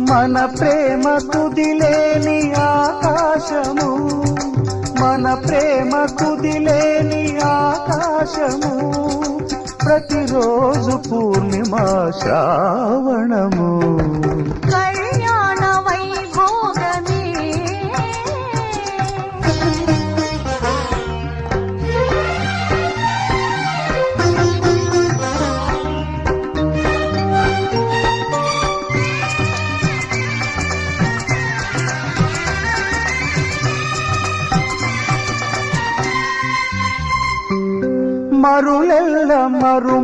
మన ప్రేమ తుదిలేని ఆకాశము, మన ప్రేమ తుదిలేని ఆకాశము, ప్రతిరోజు పూర్ణిమ శ్రావణము. కళ్యాణ వైభోగమే మరులెల్ల మరు